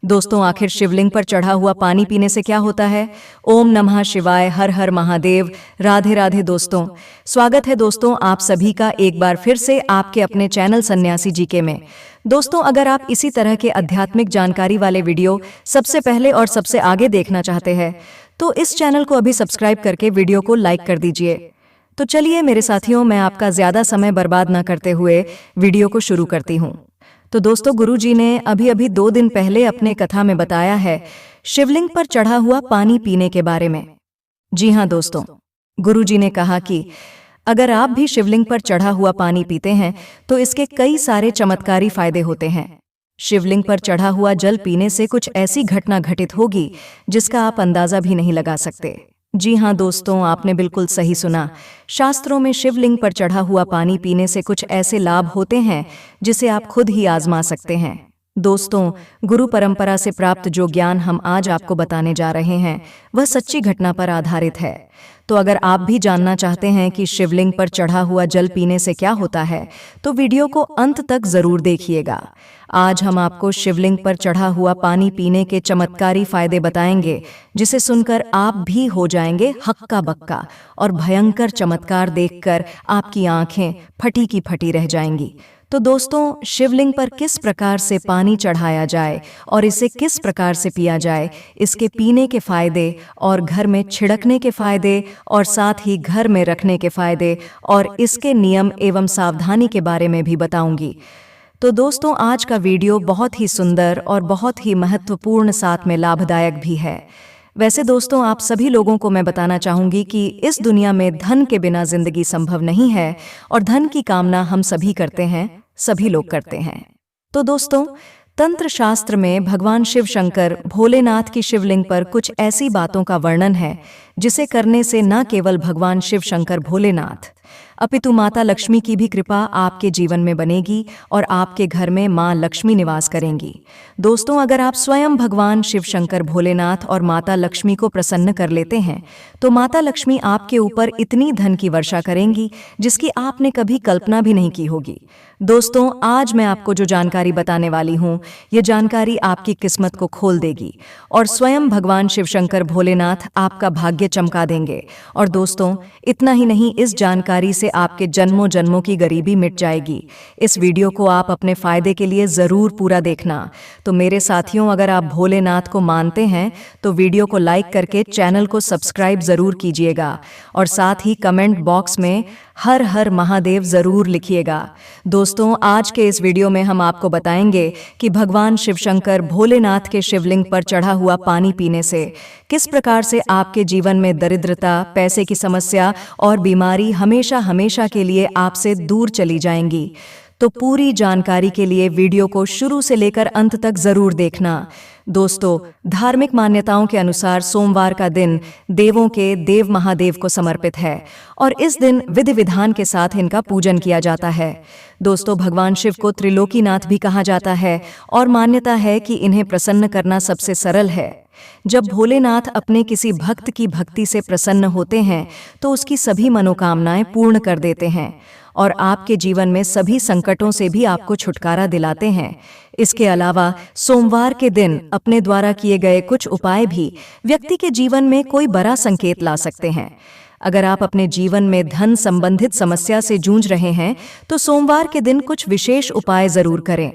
दोस्तों, आखिर शिवलिंग पर चढ़ा हुआ पानी पीने से क्या होता है? ओम नमः शिवाय, हर हर महादेव, राधे राधे। दोस्तों, स्वागत है दोस्तों आप सभी का एक बार फिर से आपके अपने चैनल सन्यासी जीके में। दोस्तों, अगर आप इसी तरह के आध्यात्मिक जानकारी वाले वीडियो सबसे पहले और सबसे आगे देखना चाहते हैं तो इस चैनल को अभी सब्सक्राइब करके वीडियो को लाइक कर दीजिए। तो चलिए मेरे साथियों, मैं आपका ज्यादा समय बर्बाद न करते हुए वीडियो को शुरू करती हूँ। तो दोस्तों, गुरुजी ने अभी 2 दिन पहले अपने कथा में बताया है शिवलिंग पर चढ़ा हुआ पानी पीने के बारे में। जी हाँ दोस्तों, गुरुजी ने कहा कि अगर आप भी शिवलिंग पर चढ़ा हुआ पानी पीते हैं तो इसके कई सारे चमत्कारी फायदे होते हैं। शिवलिंग पर चढ़ा हुआ जल पीने से कुछ ऐसी घटना घटित होगी जिसका आप अंदाजा भी नहीं लगा सकते। जी हाँ दोस्तों, आपने बिल्कुल सही सुना। शास्त्रों में शिवलिंग पर चढ़ा हुआ पानी पीने से कुछ ऐसे लाभ होते हैं जिसे आप खुद ही आजमा सकते हैं। दोस्तों, गुरु परंपरा से प्राप्त जो ज्ञान हम आज आपको बताने जा रहे हैं वह सच्ची घटना पर आधारित है। तो अगर आप भी जानना चाहते हैं कि शिवलिंग पर चढ़ा हुआ जल पीने से क्या होता है तो वीडियो को अंत तक जरूर देखिएगा। आज हम आपको शिवलिंग पर चढ़ा हुआ पानी पीने के चमत्कारी फायदे बताएंगे जिसे सुनकर आप भी हो जाएंगे हक्का बक्का और भयंकर चमत्कार देखकर आपकी आंखें फटी की फटी रह जाएंगी। तो दोस्तों, शिवलिंग पर किस प्रकार से पानी चढ़ाया जाए और इसे किस प्रकार से पिया जाए, इसके पीने के फायदे और घर में छिड़कने के फायदे और साथ ही घर में रखने के फायदे और इसके नियम एवं सावधानी के बारे में भी बताऊंगी। तो दोस्तों, आज का वीडियो बहुत ही सुंदर और बहुत ही महत्वपूर्ण साथ में लाभदायक भी है। वैसे दोस्तों, आप सभी लोगों को मैं बताना चाहूंगी कि इस दुनिया में धन के बिना जिंदगी संभव नहीं है और धन की कामना हम सभी करते हैं, सभी लोग करते हैं। तो दोस्तों, तंत्र शास्त्र में भगवान शिव शंकर भोलेनाथ की शिवलिंग पर कुछ ऐसी बातों का वर्णन है जिसे करने से न केवल भगवान शिव शंकर भोलेनाथ अपितु माता लक्ष्मी की भी कृपा आपके जीवन में बनेगी और आपके घर में मां लक्ष्मी निवास करेंगी। दोस्तों, अगर आप स्वयं भगवान शिव शंकर भोलेनाथ और माता लक्ष्मी को प्रसन्न कर लेते हैं तो माता लक्ष्मी आपके ऊपर इतनी धन की वर्षा करेंगी जिसकी आपने कभी कल्पना भी नहीं की होगी। दोस्तों, आज मैं आपको जो जानकारी बताने वाली हूँ ये जानकारी आपकी किस्मत को खोल देगी और स्वयं भगवान शिव शंकर भोलेनाथ आपका भाग्य चमका देंगे। और दोस्तों, इतना ही नहीं, इस जानकारी से आपके जन्मों जन्मों की गरीबी मिट जाएगी। इस वीडियो को आप अपने फायदे के लिए जरूर पूरा देखना। तो मेरे साथियों, अगर आप भोलेनाथ को मानते हैं तो वीडियो को लाइक करके चैनल को सब्सक्राइब जरूर कीजिएगा और साथ ही कमेंट बॉक्स में हर हर महादेव जरूर लिखिएगा। दोस्तों, आज के इस वीडियो में हम आपको बताएंगे कि भगवान शिव शंकर भोलेनाथ के शिवलिंग पर चढ़ा हुआ पानी पीने से किस प्रकार से आपके जीवन में दरिद्रता, पैसे की समस्या और बीमारी हमेशा हमेशा के लिए आपसे दूर चली जाएंगी। तो पूरी जानकारी के लिए वीडियो को शुरू से लेकर अंत तक जरूर देखना। दोस्तों, धार्मिक मान्यताओं के अनुसार सोमवार का दिन देवों के देव महादेव को समर्पित है और इस दिन विधि विधान के साथ इनका पूजन किया जाता है। दोस्तों, भगवान शिव को त्रिलोकीनाथ भी कहा जाता है और मान्यता है कि इन्हें प्रसन्न करना सबसे सरल है। जब भोलेनाथ अपने किसी भक्त की भक्ति से प्रसन्न होते हैं तो उसकी सभी मनोकामनाएं पूर्ण कर देते हैं और आपके जीवन में सभी संकटों से भी आपको छुटकारा दिलाते हैं। इसके अलावा सोमवार के दिन अपने द्वारा किए गए कुछ उपाय भी व्यक्ति के जीवन में कोई बड़ा संकेत ला सकते हैं। अगर आप अपने जीवन में धन संबंधित समस्या से जूझ रहे हैं तो सोमवार के दिन कुछ विशेष उपाय जरूर करें।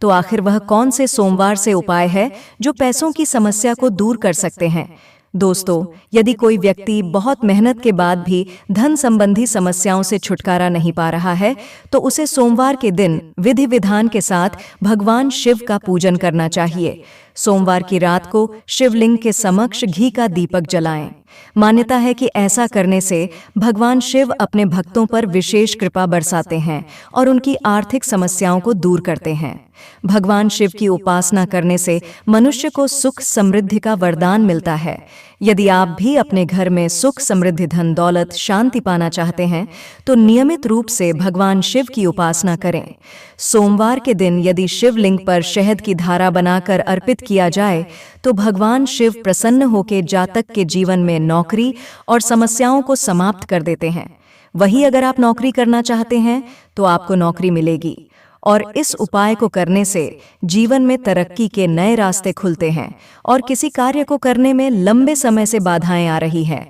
तो आखिर वह कौन से सोमवार से उपाय है जो पैसों की समस्या को दूर कर सकते हैं? दोस्तों, यदि कोई व्यक्ति बहुत मेहनत के बाद भी धन संबंधी समस्याओं से छुटकारा नहीं पा रहा है तो उसे सोमवार के दिन विधि विधान के साथ भगवान शिव का पूजन करना चाहिए। सोमवार की रात को शिवलिंग के समक्ष घी का दीपक जलाएं। मान्यता है कि ऐसा करने से भगवान शिव अपने भक्तों पर विशेष कृपा बरसाते हैं और उनकी आर्थिक समस्याओं को दूर करते हैं। भगवान शिव की उपासना करने से मनुष्य को सुख समृद्धि का वरदान मिलता है। यदि आप भी अपने घर में सुख समृद्धि, धन दौलत, शांति पाना चाहते हैं तो नियमित रूप से भगवान शिव की उपासना करें। सोमवार के दिन यदि शिवलिंग पर शहद की धारा बनाकर अर्पित किया जाए तो भगवान शिव प्रसन्न होकर जातक के जीवन में नौकरी और समस्याओं को समाप्त कर देते हैं। वहीं अगर आप नौकरी करना चाहते हैं तो आपको नौकरी मिलेगी और इस उपाय को करने से जीवन में तरक्की के नए रास्ते खुलते हैं और किसी कार्य को करने में लंबे समय से बाधाएं आ रही हैं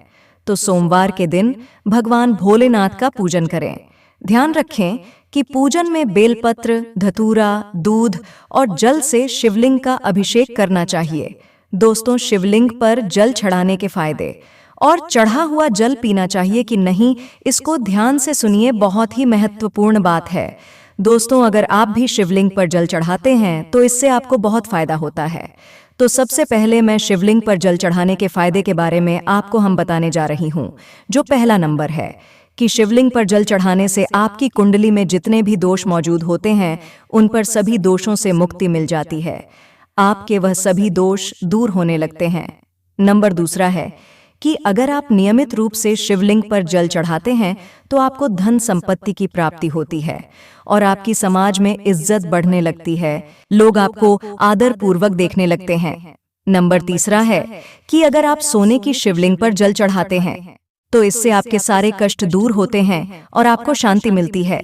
तो सोमवार के दिन भगवान भोलेनाथ का पूजन करें। ध्यान रखें कि पूजन में बेलपत्र, धतूरा, दूध और जल से शिवलिंग का अभिषेक करना चाहिए। दोस्तों, शिवलिंग पर जल चढ़ाने के फायदे और चढ़ा हुआ जल पीना चाहिए कि नहीं, इसको ध्यान से सुनिए, बहुत ही महत्वपूर्ण बात है। दोस्तों, अगर आप भी शिवलिंग पर जल चढ़ाते हैं तो इससे आपको बहुत फायदा होता है। तो सबसे पहले मैं शिवलिंग पर जल चढ़ाने के फायदे के बारे में आपको हम बताने जा रही हूँ। जो पहला नंबर है कि शिवलिंग पर जल चढ़ाने से आपकी कुंडली में जितने भी दोष मौजूद होते हैं उन पर सभी दोषों से मुक्ति मिल जाती है। आपके वह सभी दोष दूर होने लगते हैं। नंबर दूसरा है कि अगर आप नियमित रूप से शिवलिंग पर जल चढ़ाते हैं तो आपको धन संपत्ति की प्राप्ति होती है और आपकी समाज में इज्जत बढ़ने लगती है। लोग आपको आदर पूर्वक देखने लगते हैं। नंबर तीसरा है कि अगर आप सोने की शिवलिंग पर जल चढ़ाते हैं तो इससे आपके सारे कष्ट दूर होते हैं और आपको शांति मिलती है।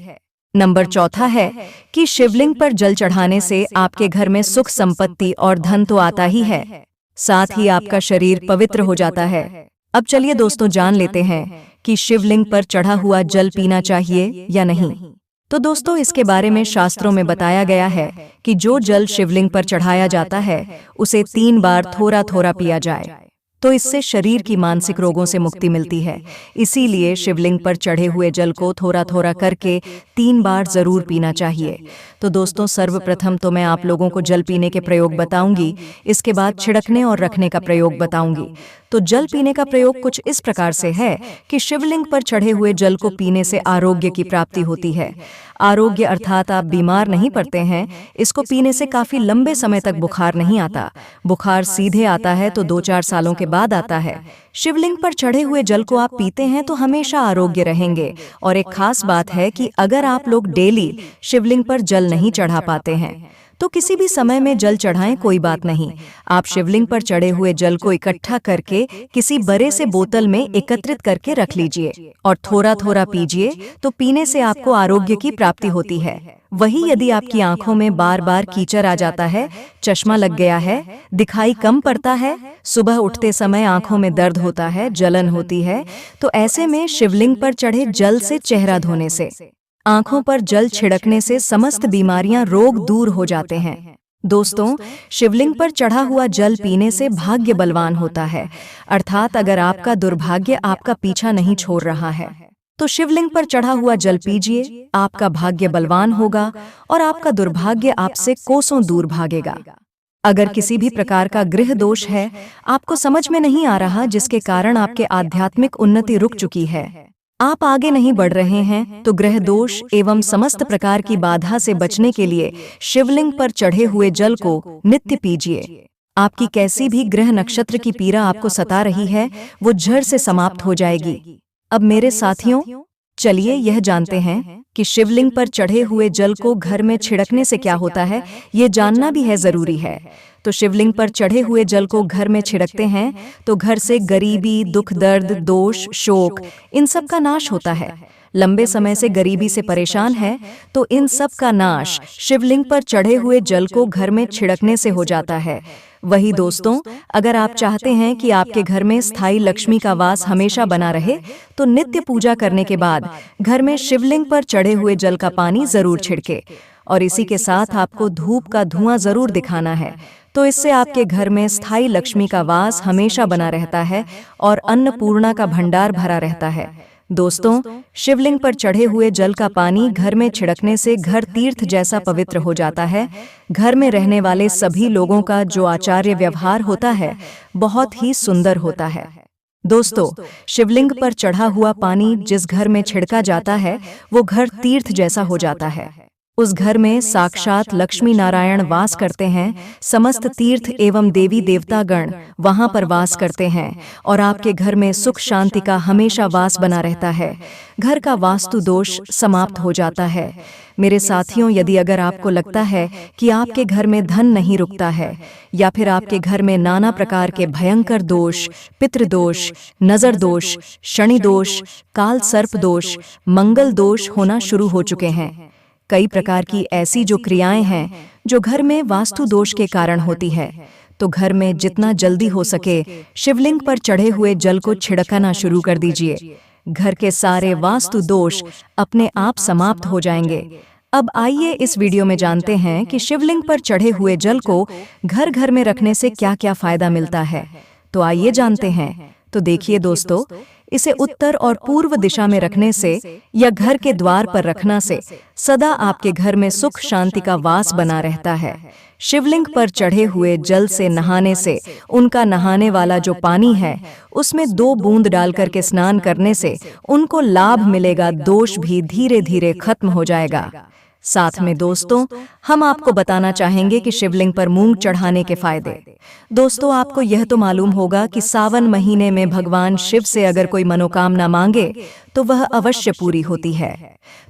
नंबर चौथा है कि शिवलिंग पर जल चढ़ाने से आपके घर में सुख, संपत्ति और धन तो आता ही है, साथ ही आपका शरीर पवित्र हो जाता है। अब चलिए दोस्तों, जान लेते हैं कि शिवलिंग पर चढ़ा हुआ जल पीना चाहिए या नहीं। तो दोस्तों, इसके बारे में शास्त्रों में बताया गया है कि जो जल शिवलिंग पर चढ़ाया जाता है उसे 3 बार थोड़ा थोड़ा पिया जाए तो इससे शरीर की मानसिक रोगों से मुक्ति मिलती है। इसीलिए शिवलिंग पर चढ़े हुए जल को थोड़ा थोड़ा करके 3 बार जरूर पीना चाहिए। तो दोस्तों, सर्वप्रथम तो मैं आप लोगों को जल पीने के प्रयोग बताऊंगी, इसके बाद छिड़कने और रखने का प्रयोग बताऊंगी। तो जल पीने का प्रयोग कुछ इस प्रकार से है कि शिवलिंग पर चढ़े हुए जल को पीने से आरोग्य की प्राप्ति होती है। आरोग्य अर्थात आप बीमार नहीं पड़ते हैं। इसको पीने से काफी लंबे समय तक बुखार नहीं आता। बुखार सीधे आता है तो 2-4 सालों के बाद आता है। शिवलिंग पर चढ़े हुए जल को आप पीते हैं तो हमेशा आरोग्य रहेंगे। और एक खास बात है कि अगर आप लोग डेली शिवलिंग पर जल नहीं चढ़ा पाते हैं तो किसी भी समय में जल चढ़ाएं, कोई बात नहीं। आप शिवलिंग पर चढ़े हुए जल को इकट्ठा करके किसी बड़े से बोतल में एकत्रित करके रख लीजिए और थोड़ा थोड़ा पीजिए। तो पीने से आपको आरोग्य की प्राप्ति होती है। वही यदि आपकी आंखों में बार बार कीचड़ आ जाता है, चश्मा लग गया है, दिखाई कम पड़ता है, सुबह उठते समय आंखों में दर्द होता है, जलन होती है, तो ऐसे में शिवलिंग पर चढ़े जल से चेहरा धोने से, आंखों पर जल छिड़कने से समस्त बीमारियां, रोग दूर हो जाते हैं। दोस्तों, शिवलिंग पर चढ़ा हुआ जल पीने से भाग्य बलवान होता है। अर्थात अगर आपका दुर्भाग्य आपका पीछा नहीं छोड़ रहा है तो शिवलिंग पर चढ़ा हुआ जल पीजिए, आपका भाग्य बलवान होगा और आपका दुर्भाग्य आपसे कोसों दूर भागेगा। अगर किसी भी प्रकार का गृह दोष है, आपको समझ में नहीं आ रहा, जिसके कारण आपके आध्यात्मिक उन्नति रुक चुकी है, आप आगे नहीं बढ़ रहे हैं, तो ग्रह दोष एवं समस्त प्रकार की बाधा से बचने के लिए शिवलिंग पर चढ़े हुए जल को नित्य पीजिए। आपकी कैसी भी ग्रह नक्षत्र की पीड़ा आपको सता रही है, वो जड़ से समाप्त हो जाएगी। अब मेरे साथियों, चलिए यह जानते हैं कि शिवलिंग पर चढ़े हुए जल को घर में छिड़कने से क्या होता है, ये जानना भी है जरूरी है। तो शिवलिंग पर चढ़े हुए जल को घर में छिड़कते हैं तो घर से गरीबी, दुख, दर्द, दोष, शोक, इन सब का नाश होता है। लंबे समय से गरीबी से परेशान है तो इन सब का नाश शिवलिंग पर चढ़े हुए जल को घर में छिड़कने से हो जाता है। वही दोस्तों, अगर आप चाहते हैं कि आपके घर में स्थायी लक्ष्मी का वास हमेशा बना रहे तो नित्य पूजा करने के बाद घर में शिवलिंग पर चढ़े हुए जल का पानी जरूर छिड़के और इसी के साथ आपको धूप का धुआं जरूर दिखाना है। तो इससे आपके घर में स्थायी लक्ष्मी का वास हमेशा बना रहता है और अन्नपूर्णा का भंडार भरा रहता है। दोस्तों, शिवलिंग पर चढ़े हुए जल का पानी घर में छिड़कने से घर तीर्थ जैसा पवित्र हो जाता है। घर में रहने वाले सभी लोगों का जो आचार्य व्यवहार होता है बहुत ही सुंदर होता है। दोस्तों, शिवलिंग पर चढ़ा हुआ पानी जिस घर में छिड़का जाता है वो घर तीर्थ जैसा हो जाता है। उस घर में साक्षात लक्ष्मी नारायण वास करते हैं। समस्त तीर्थ एवं देवी देवतागण वहां पर वास करते हैं और आपके घर में सुख शांति का हमेशा वास बना रहता है। घर का वास्तु दोष समाप्त हो जाता है। मेरे साथियों, यदि अगर आपको लगता है कि आपके घर में धन नहीं रुकता है या फिर आपके घर में नाना प्रकार के भयंकर दोष, पितृदोष, नजर दोष, शनि दोष, काल सर्प दोष, मंगल दोष होना शुरू हो चुके हैं, कई प्रकार की ऐसी जो क्रियाएं हैं जो घर में वास्तु दोष के कारण होती है, तो घर में जितना जल्दी हो सके शिवलिंग पर चढ़े हुए जल को छिड़कना शुरू कर दीजिए। घर के सारे वास्तु दोष अपने आप समाप्त हो जाएंगे। अब आइए इस वीडियो में जानते हैं कि शिवलिंग पर चढ़े हुए जल को घर घर में रखने से क्या क्या फायदा मिलता है। तो आइए जानते हैं। तो देखिए दोस्तों, इसे उत्तर और पूर्व दिशा में रखने से या घर के द्वार पर रखने से सदा आपके घर में सुख शांति का वास बना रहता है। शिवलिंग पर चढ़े हुए जल से नहाने से उनका नहाने वाला जो पानी है उसमें 2 बूंद डालकर के स्नान करने से उनको लाभ मिलेगा, दोष भी धीरे धीरे खत्म हो जाएगा। साथ में दोस्तों, हम आपको बताना चाहेंगे कि शिवलिंग पर मूंग चढ़ाने के फायदे। दोस्तों, आपको यह तो मालूम होगा कि सावन महीने में भगवान शिव से अगर कोई मनोकामना मांगे तो वह अवश्य पूरी होती है।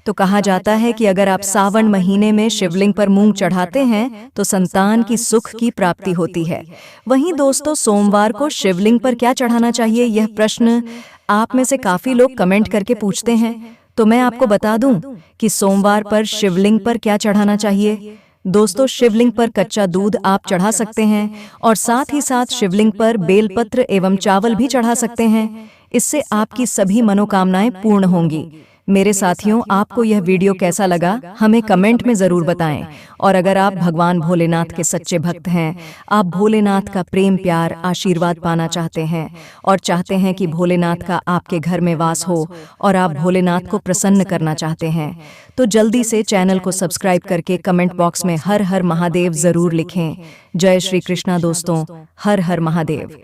तो कहा जाता है कि अगर आप सावन महीने में शिवलिंग पर मूंग चढ़ाते हैं तो संतान की सुख की प्राप्ति होती है। वहीं दोस्तों, सोमवार को शिवलिंग पर क्या चढ़ाना चाहिए, यह प्रश्न आप में से काफी लोग कमेंट करके पूछते हैं। तो मैं आपको बता दूं कि सोमवार पर शिवलिंग पर क्या चढ़ाना चाहिए। दोस्तों, शिवलिंग पर कच्चा दूध आप चढ़ा सकते हैं और साथ ही साथ शिवलिंग पर बेलपत्र एवं चावल भी चढ़ा सकते हैं। इससे आपकी सभी मनोकामनाएं पूर्ण होंगी। मेरे साथियों, आपको यह वीडियो कैसा लगा हमें कमेंट में जरूर बताएं। और अगर आप भगवान भोलेनाथ के सच्चे भक्त हैं, आप भोलेनाथ का प्रेम प्यार आशीर्वाद पाना चाहते हैं और चाहते हैं कि भोलेनाथ का आपके घर में वास हो और आप भोलेनाथ को प्रसन्न करना चाहते हैं, तो जल्दी से चैनल को सब्सक्राइब करके कमेंट बॉक्स में हर हर महादेव जरूर लिखें। जय श्री कृष्णा दोस्तों, हर हर महादेव।